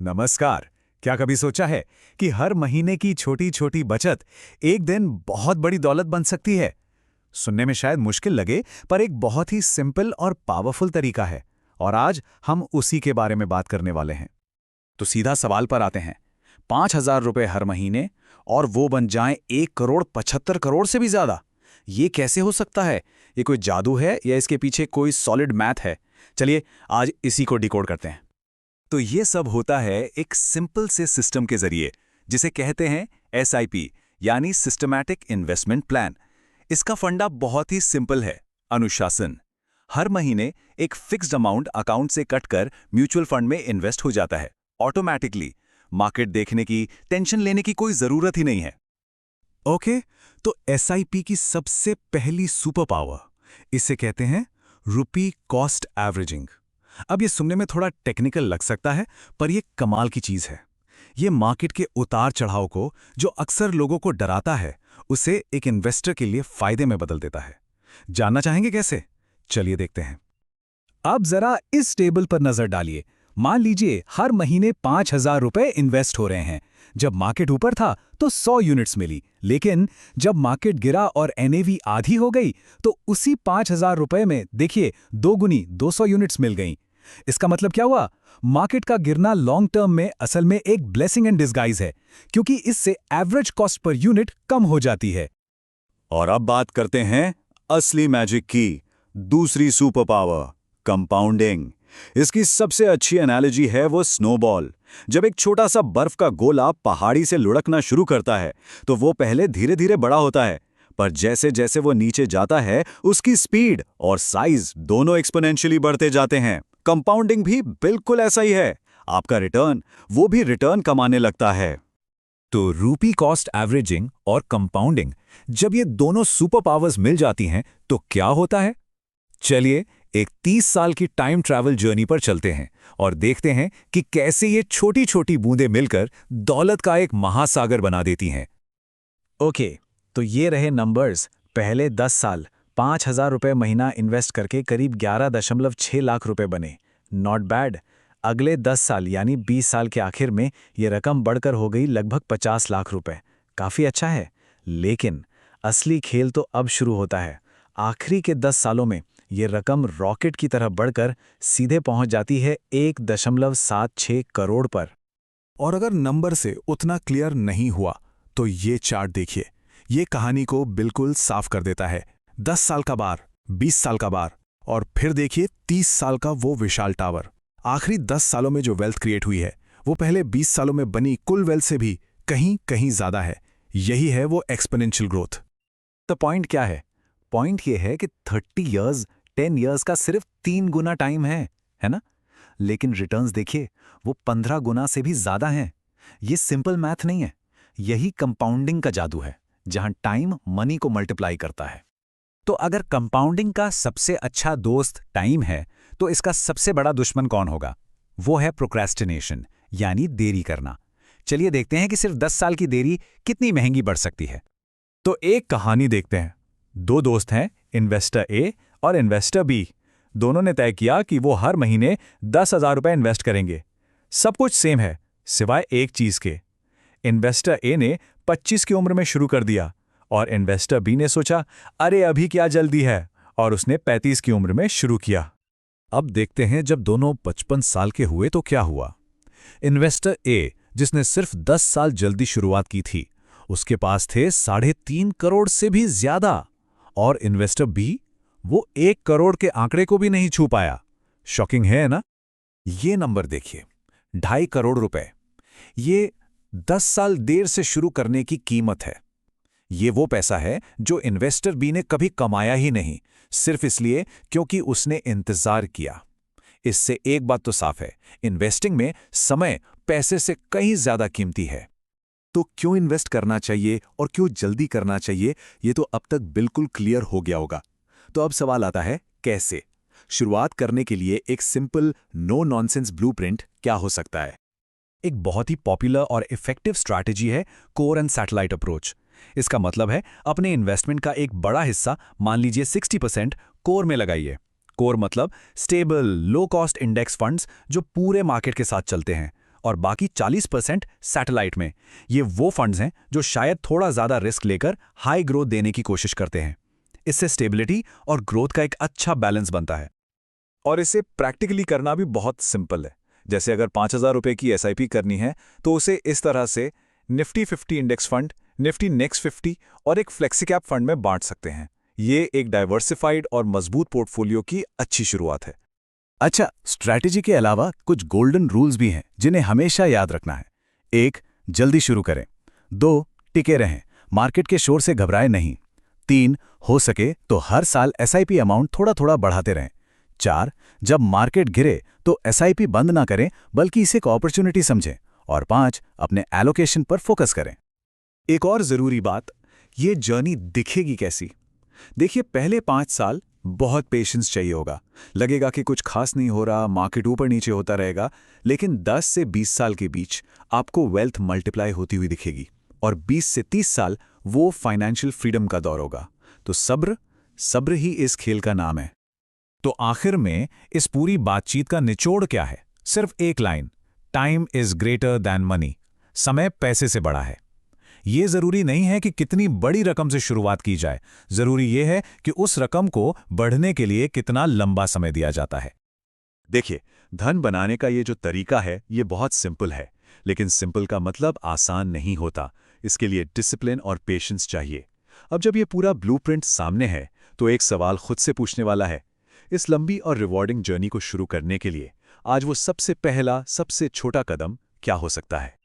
नमस्कार। क्या कभी सोचा है कि हर महीने की छोटी छोटी बचत एक दिन बहुत बड़ी दौलत बन सकती है? सुनने में शायद मुश्किल लगे, पर एक बहुत ही सिंपल और पावरफुल तरीका है, और आज हम उसी के बारे में बात करने वाले हैं। तो सीधा सवाल पर आते हैं। 5,000 रुपए हर महीने, और वो बन जाएं 1,75,00,00,000 से भी ज्यादा। ये कैसे हो सकता है? ये कोई जादू है या इसके पीछे कोई सॉलिड मैथ है? चलिए आज इसी को डिकोड करते हैं। तो ये सब होता है एक सिंपल से सिस्टम के जरिए, जिसे कहते हैं SIP, यानी सिस्टमैटिक इन्वेस्टमेंट प्लान। इसका फंडा बहुत ही सिंपल है, अनुशासन। हर महीने एक फिक्स्ड अमाउंट अकाउंट से कटकर म्यूचुअल फंड में इन्वेस्ट हो जाता है ऑटोमैटिकली। मार्केट देखने की, टेंशन लेने की कोई जरूरत ही नहीं है। ओके, तो SIP की सबसे पहली सुपर पावर, इसे कहते हैं रुपी कॉस्ट एवरेजिंग। अब ये सुनने में थोड़ा टेक्निकल लग सकता है, पर यह कमाल की चीज है। ये मार्केट के उतार चढ़ाव को, जो अक्सर लोगों को डराता है, उसे एक इन्वेस्टर के लिए फायदे में बदल देता है। जानना चाहेंगे कैसे? चलिए देखते हैं। अब जरा इस टेबल पर नजर डालिए। मान लीजिए हर महीने 5,000 रुपए इन्वेस्ट हो रहे हैं। जब मार्केट ऊपर था तो 100 यूनिट्स मिली, लेकिन जब मार्केट गिरा और NAV आधी हो गई तो उसी 5,000 रुपए में देखिए 2 गुनी 200 यूनिट्स मिल गईं। इसका मतलब क्या हुआ? मार्केट का गिरना लॉन्ग टर्म में असल में एक ब्लेसिंग इन डिस्गाइज है, क्योंकि इससे एवरेज कॉस्ट पर यूनिट कम हो जाती है। और अब बात करते हैं असली मैजिक की, दूसरी सुपर पावर, कंपाउंडिंग। इसकी सबसे अच्छी एनालॉजी है वो स्नोबॉल। जब एक छोटा सा बर्फ का गोला पहाड़ी से लुढ़कना शुरू करता है तो वो पहले धीरे धीरे बड़ा होता है, पर जैसे जैसे वो नीचे जाता है उसकी स्पीड और साइज दोनों एक्सपोनेंशियली बढ़ते जाते हैं। कंपाउंडिंग भी बिल्कुल ऐसा ही है। आपका रिटर्न, वो भी रिटर्न कमाने लगता है। तो रूपी कॉस्ट एवरेजिंग और कंपाउंडिंग, जब ये दोनों सुपर पावर्स मिल जाती हैं तो क्या होता है? चलिए एक 30 साल की टाइम ट्रैवल जर्नी पर चलते हैं और देखते हैं कि कैसे ये छोटी छोटी बूंदें मिलकर दौलत का एक महासागर बना देती हैं। ओके, तो ये रहे नंबर्स। पहले 10 साल 5,000 रुपए महीना इन्वेस्ट करके करीब 11.6 लाख रुपए बने। Not bad. अगले 10 साल यानी 20 साल के आखिर में ये रकम बढ़कर हो गई लगभग 50 लाख रुपए। काफ़ी अच्छा है, लेकिन असली खेल तो अब शुरू होता है। आखिरी के 10 सालों में ये रकम रॉकेट की तरह बढ़कर सीधे पहुंच जाती है 1.76 करोड़ पर। और अगर नंबर से उतना क्लियर नहीं हुआ तो ये चार्ट देखिए, ये कहानी को बिल्कुल साफ कर देता है। 10 साल का बार, 20 साल का बार, और फिर देखिए 30 साल का वो विशाल टावर। आखिरी 10 सालों में जो वेल्थ क्रिएट हुई है वो पहले 20 सालों में बनी कुल वेल्थ से भी कहीं कहीं ज्यादा है। यही है वो एक्सपोनेंशियल ग्रोथ। तो पॉइंट क्या है? पॉइंट ये है कि 30 इयर्स 10 इयर्स का सिर्फ 3 गुना टाइम है ना? लेकिन रिटर्न्स देखिए, वो 15 गुना से भी ज्यादा हैं। ये सिंपल मैथ नहीं है, यही कंपाउंडिंग का जादू है, जहां टाइम मनी को मल्टीप्लाई करता है। तो अगर कंपाउंडिंग का सबसे अच्छा दोस्त टाइम है, तो इसका सबसे बड़ा दुश्मन कौन होगा? वो है प्रोक्रेस्टिनेशन, यानी देरी करना। चलिए देखते हैं कि सिर्फ 10 साल की देरी कितनी महंगी बढ़ सकती है। तो एक कहानी देखते हैं। 2 दोस्त हैं, इन्वेस्टर A और इन्वेस्टर B। दोनों ने तय किया कि वो हर महीने 10,000 रुपए इन्वेस्ट करेंगे। सब कुछ सेम है, सिवाय एक चीज के। इन्वेस्टर A ने 25 की उम्र में शुरू कर दिया, और इन्वेस्टर B ने सोचा, अरे अभी क्या जल्दी है, और उसने 35 की उम्र में शुरू किया। अब देखते हैं जब दोनों 55 साल के हुए तो क्या हुआ। इन्वेस्टर A, जिसने सिर्फ 10 साल जल्दी शुरुआत की थी, उसके पास थे 3.5 करोड़ से भी ज्यादा, और इन्वेस्टर B, वो 1 करोड़ के आंकड़े को भी नहीं छू पाया। शॉकिंग है ना? ये नंबर देखिए, 2.5 करोड़ रुपए। ये 10 साल देर से शुरू करने की कीमत है। ये वो पैसा है जो इन्वेस्टर B ने कभी कमाया ही नहीं, सिर्फ इसलिए क्योंकि उसने इंतजार किया। इससे एक बात तो साफ है, इन्वेस्टिंग में समय पैसे से कहीं ज्यादा कीमती है। तो क्यों इन्वेस्ट करना चाहिए और क्यों जल्दी करना चाहिए, ये तो अब तक बिल्कुल क्लियर हो गया होगा। तो अब सवाल आता है, कैसे? शुरुआत करने के लिए एक सिंपल नो नॉनसेंस ब्लूप्रिंट क्या हो सकता है? एक बहुत ही पॉपुलर और इफेक्टिव स्ट्रैटेजी है कोर एंड सैटेलाइट अप्रोच। इसका मतलब है अपने इन्वेस्टमेंट का एक बड़ा हिस्सा, मान लीजिए 60%, कोर में लगाइए। कोर मतलब stable low cost index funds जो पूरे मार्केट के साथ चलते हैं, और बाकी 40% सैटेलाइट में। ये वो फंड्स हैं जो शायद थोड़ा ज़्यादा रिस्क लेकर हाई ग्रोथ देने की कोशिश करते हैं। इससे स्टेबिलिटी और ग्रोथ का एक अच्छा बैलेंस बनता है। और इसे प्रैक्टिकली करना भी बहुत सिंपल है। जैसे अगर 5,000 रुपये की एसआईपी करनी है तो उसे इस तरह से Nifty 50 index fund, Nifty next 50 और एक फ्लेक्सी-कैप फंड में बांट सकते हैं। ये एक डाइवर्सिफाइड और मजबूत पोर्टफोलियो की अच्छी शुरुआत है। अच्छा, स्ट्रैटेजी के अलावा कुछ गोल्डन रूल्स भी हैं जिन्हें हमेशा याद रखना है। 1. जल्दी शुरू करें। 2. टिके रहें, मार्केट के शोर से घबराएं नहीं। 3. हो सके तो हर साल एसआईपी अमाउंट थोड़ा-थोड़ा बढ़ाते रहें। 4. जब मार्केट गिरे तो एसआईपी बंद ना करें बल्कि इसे एक अपॉर्चुनिटी समझें। और 5. अपने एलोकेशन पर फोकस करें। एक और ज़रूरी बात, ये जर्नी दिखेगी कैसी? देखिए, पहले 5 साल बहुत पेशेंस चाहिए होगा। लगेगा कि कुछ खास नहीं हो रहा, मार्केट ऊपर नीचे होता रहेगा, लेकिन 10 से 20 साल के बीच आपको वेल्थ मल्टीप्लाई होती हुई दिखेगी और 20 से 30 साल वो फाइनेंशियल फ्रीडम का दौर होगा। तो सब्र ही इस खेल का नाम है। तो आखिर में इस पूरी बातचीत का निचोड़ क्या है? सिर्फ एक line, time is greater than money. समय पैसे से बड़ा है। ये जरूरी नहीं है कि कितनी बड़ी रकम से शुरुआत की जाए, जरूरी ये है कि उस रकम को बढ़ने के लिए कितना लंबा समय दिया जाता है। देखिए, धन बनाने का ये जो तरीका है, ये बहुत सिंपल है, लेकिन सिंपल का मतलब आसान नहीं होता। इसके लिए डिसिप्लिन और पेशेंस चाहिए। अब जब ये पूरा ब्लूप्रिंट सामने है, तो एक सवाल खुद से पूछने वाला है, इस लंबी और रिवॉर्डिंग जर्नी को शुरू करने के लिए आज वो सबसे पहला, सबसे छोटा कदम क्या हो सकता है?